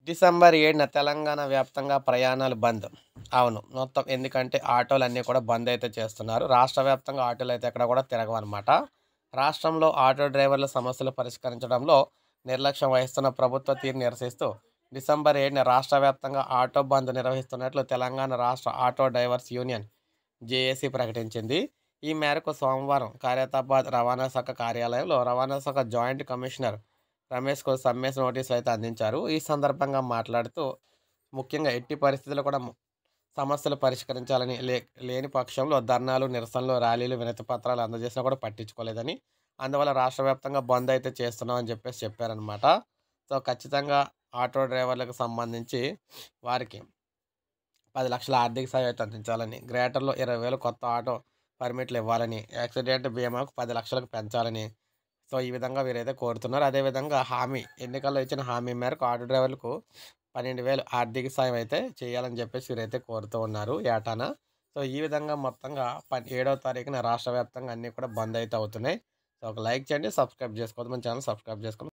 December 7న Telangana వ్యాప్తంగా ప్రయాణాలు బంద్. అవును. మొత్తం ఎందుకంటే ఆటోలన్నీ కూడా బంద్ అయితే చేస్తున్నారు. రాష్ట్ర వ్యాప్తంగా ఆటోలైతే ఎక్కడ కూడా తిరగవనమాట. రాష్ట్రంలో ఆటో డ్రైవర్ల సమస్యలు పరిష్కరించడంలో నిర్లక్ష్యం వహిస్తున్న ప్రభుత్వ తీరుని నిరసిస్తూ డిసెంబర్ 7న రాష్ట్ర వ్యాప్తంగా ఆటో బంద్ నిర్వహిస్తున్నట్లు తెలంగాణ రాష్ట్ర ఆటో డ్రైవర్స్ యూనియన్ జేఏసీ ప్రకటించింది. ఈ మేరకు సోమవారం ఖైరతాబాద్ రవాణా శాఖ కార్యాలయంలో రవాణా శాఖ జాయింట్ కమిషనర్ రమేష్‌కు సమ్మెస్ నోటీసులు అయితే అందించారు. ఈ సందర్భంగా మాట్లాడుతూ ముఖ్యంగా ఎట్టి పరిస్థితుల్లో కూడా సమస్యలు పరిష్కరించాలని లేని పక్షంలో ధర్నాలు, నిరసనలు, ర్యాలీలు, వినతి పత్రాలు అందజేసినా కూడా పట్టించుకోలేదని, అందువల్ల రాష్ట్ర వ్యాప్తంగా బంద్ అయితే చేస్తున్నామని చెప్పేసి చెప్పారనమాట. సో, ఖచ్చితంగా ఆటో డ్రైవర్లకు సంబంధించి వారికి 10,00,000 ఆర్థిక సాయం అయితే అందించాలని, గ్రేటర్‌లో 20,000 కొత్త ఆటో పర్మిట్లు ఇవ్వాలని, యాక్సిడెంట్ బీమాకు 10,00,000కు పెంచాలని, సో, ఈ విధంగా వీరైతే కోరుతున్నారు. అదేవిధంగా ఎన్నికల్లో ఇచ్చిన హామీ మేరకు ఆటో డ్రైవర్లకు 12,000 ఆర్థిక సాయం అయితే చేయాలని చెప్పేసి వీరైతే కోరుతూ ఉన్నారు ఏటాన. సో, ఈ విధంగా మొత్తంగా 7వ తారీఖున రాష్ట్ర వ్యాప్తంగా అన్నీ కూడా బంద్ అయితే అవుతున్నాయి. సో, ఒక లైక్ చేయండి, సబ్స్క్రైబ్ చేసుకోవద్దు. మన ఛానల్ సబ్స్క్రైబ్ చేసుకోండి.